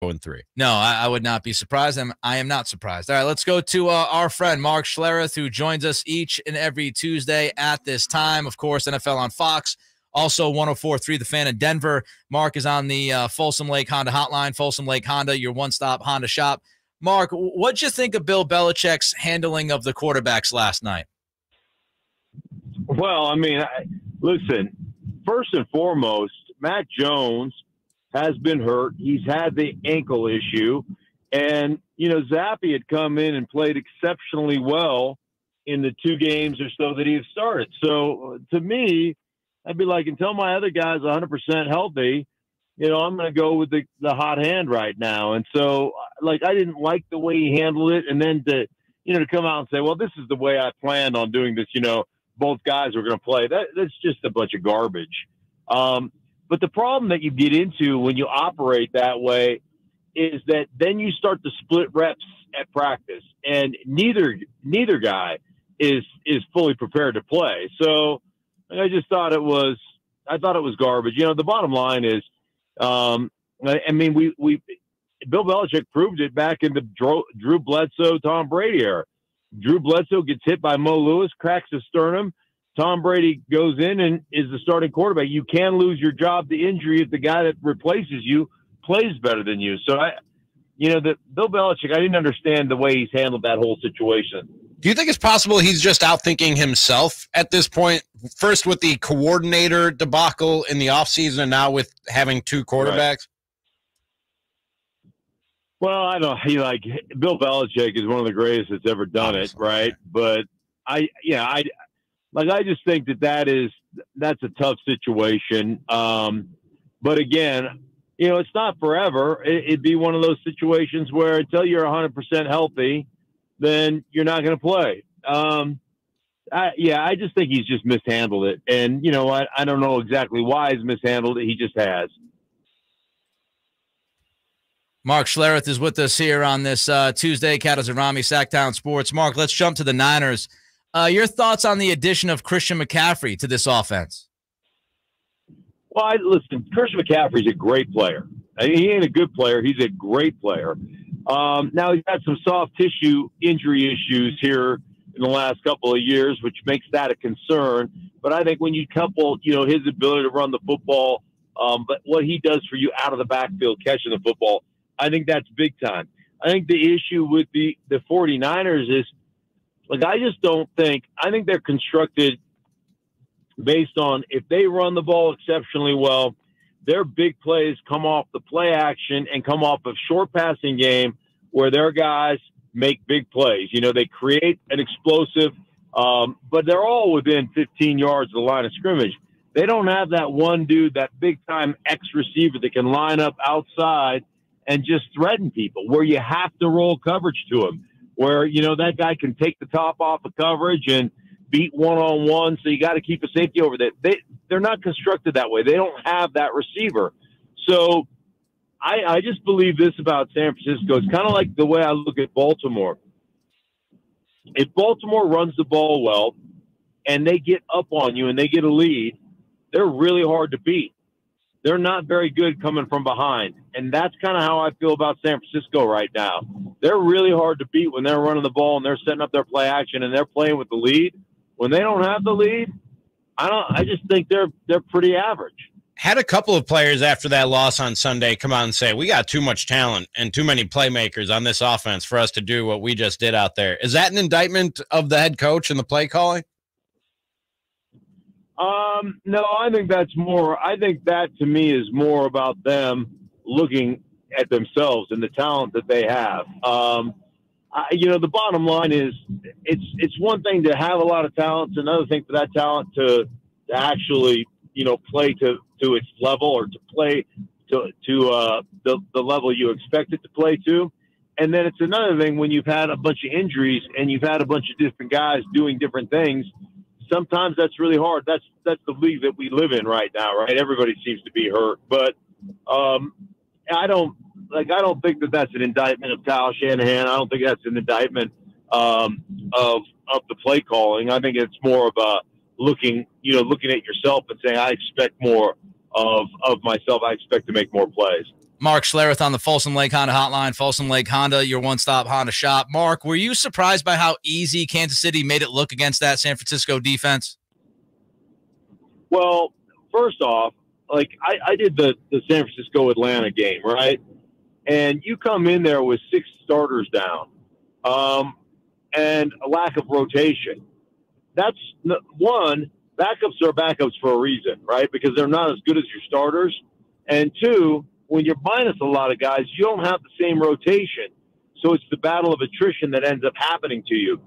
0-3. No, I would not be surprised. I am not surprised. All right, let's go to our friend Mark Schlereth, who joins us each and every Tuesday at this time. Of course, NFL on Fox. Also, 104.3 The Fan in Denver. Mark is on the Folsom Lake Honda hotline. Folsom Lake Honda, your one-stop Honda shop. Mark, what'd you think of Bill Belichick's handling of the quarterbacks last night? Well, I mean, listen, first and foremost, Mac Jones has been hurt. He's had the ankle issue. And, Zappe had come in and played exceptionally well in the 2 games or so that he had started. So, to me, I'd be like, until my other guy's 100% healthy, I'm going to go with the hot hand right now. And so, I didn't like the way he handled it. And then to come out and say, well, this is the way I planned on doing this, both guys were going to play. That's just a bunch of garbage. But the problem that you get into when you operate that way is that then you start to split reps at practice, and neither guy is fully prepared to play. So I just thought it was garbage. The bottom line is, Bill Belichick proved it back in the Drew Bledsoe, Tom Brady era. Drew Bledsoe gets hit by Mo Lewis, cracks his sternum. Tom Brady goes in and is the starting quarterback. You can lose your job to injury if the guy that replaces you plays better than you. So, the Bill Belichick, I didn't understand the way he's handled that whole situation. Do you think it's possible he's just outthinking himself at this point? First with the coordinator debacle in the offseason, and now with having 2 quarterbacks? Right. Well, I don't. Bill Belichick is one of the greatest that's ever done it, right? But I just think that's a tough situation. But again, it's not forever. It'd be one of those situations where until you're 100% healthy, then you're not going to play. I just think he's just mishandled it. And, I don't know exactly why he's mishandled it. He just has. Mark Schlereth is with us here on this Tuesday, Cattles Ramie, Sactown Sports. Mark, let's jump to the Niners. Your thoughts on the addition of Christian McCaffrey to this offense? Well, listen, Christian McCaffrey's a great player. He ain't a good player. He's a great player. Now he's had some soft tissue injury issues here in the last couple of years, which makes that a concern. But I think when you couple, his ability to run the football, but what he does for you out of the backfield catching the football, I think that's big time. I think the issue with the 49ers is, I think they're constructed based on if they run the ball exceptionally well, their big plays come off the play action and come off of short passing game where their guys make big plays. They create an explosive, but they're all within 15 yards of the line of scrimmage. They don't have that one dude, that big-time X receiver that can line up outside and just threaten people, where you have to roll coverage to him, where, that guy can take the top off of coverage and beat one-on-one, so you got to keep a safety over there. They're not constructed that way. They don't have that receiver. So I just believe this about San Francisco. It's kind of like the way I look at Baltimore. If Baltimore runs the ball well and they get up on you and they get a lead, they're really hard to beat. They're not very good coming from behind. And that's kind of how I feel about San Francisco right now. They're really hard to beat when they're running the ball and they're setting up their play action and they're playing with the lead. When they don't have the lead, I just think they're pretty average. Had a couple of players after that loss on Sunday come out and say, we got too much talent and too many playmakers on this offense for us to do what we just did out there. Is that an indictment of the head coach and the play calling? No, I think that to me is more about them looking at themselves and the talent that they have. The bottom line is it's one thing to have a lot of talent. It's another thing for that talent to actually, play to its level, or to play to the level you expect it to play to. And then it's another thing when you've had a bunch of injuries and you've had a bunch of different guys doing different things. Sometimes that's really hard. That's the league that we live in right now, right? Everybody seems to be hurt, but I don't think that that's an indictment of Kyle Shanahan. I don't think that's an indictment of the play calling. I think it's more of a looking at yourself and saying, I expect more of myself. I expect to make more plays. Mark Schlereth on the Folsom Lake Honda hotline. Folsom Lake Honda, your one-stop Honda shop. Mark, were you surprised by how easy Kansas City made it look against that San Francisco defense? Well, first off, like I did the San Francisco-Atlanta game, right? And you come in there with 6 starters down and a lack of rotation. That's one, backups are backups for a reason, right? Because they're not as good as your starters. And two, when you're minus a lot of guys, you don't have the same rotation. So it's the battle of attrition that ends up happening to you.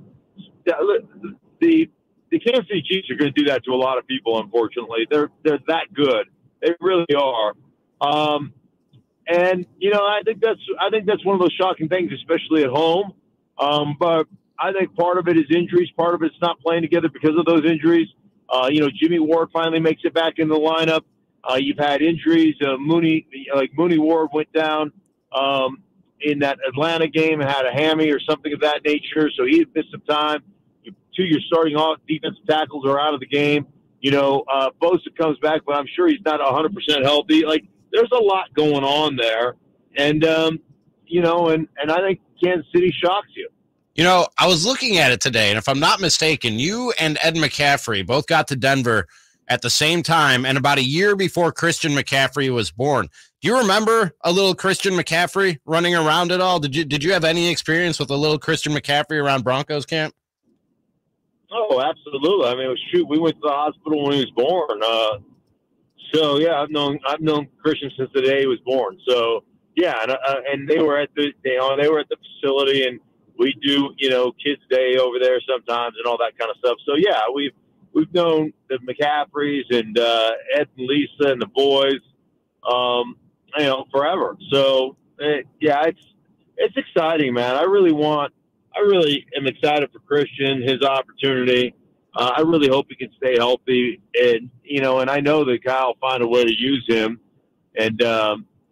The Kansas City Chiefs are going to do that to a lot of people, unfortunately. They're that good. They really are. And, you know, I think that's one of those shocking things, especially at home. But I think part of it is injuries. Part of it's not playing together because of those injuries. You know, Jimmy Ward finally makes it back in the lineup. You've had injuries. Mooney Ward went down in that Atlanta game and had a hammy or something of that nature, so he missed some time. 2 your starting off defensive tackles are out of the game. You know, Bosa comes back, but I'm sure he's not 100% healthy. Like, there's a lot going on there, and you know, and I think Kansas City shocks you. You know, I was looking at it today, and if I'm not mistaken, you and Ed McCaffrey both got to Denver at the same time and about a year before Christian McCaffrey was born. Do you remember a little Christian McCaffrey running around at all? Did you have any experience with a little Christian McCaffrey around Broncos camp? Oh, absolutely. I mean, shoot, we went to the hospital when he was born. So yeah, I've known Christian since the day he was born. So yeah, and they were at the facility, and we do, you know, Kids Day over there sometimes and all that kind of stuff. So yeah, we've known the McCaffreys and Ed and Lisa and the boys, you know, forever. So yeah, it's exciting, man. I really am excited for Christian, his opportunity. I really hope he can stay healthy, and you know, and I know that Kyle will find a way to use him, and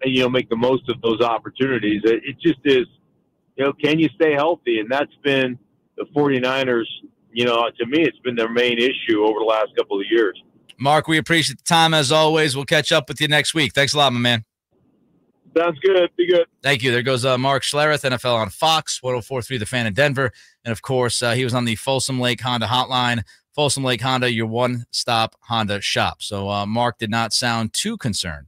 you know, make the most of those opportunities. It just is, you know, can you stay healthy? And that's been the 49ers. You know, to me, it's been their main issue over the last couple of years. Mark, we appreciate the time as always. We'll catch up with you next week. Thanks a lot, my man. Sounds good. Be good. Thank you. There goes Mark Schlereth, NFL on Fox, 104.3 The Fan in Denver. And, of course, he was on the Folsom Lake Honda hotline. Folsom Lake Honda, your one-stop Honda shop. So Mark did not sound too concerned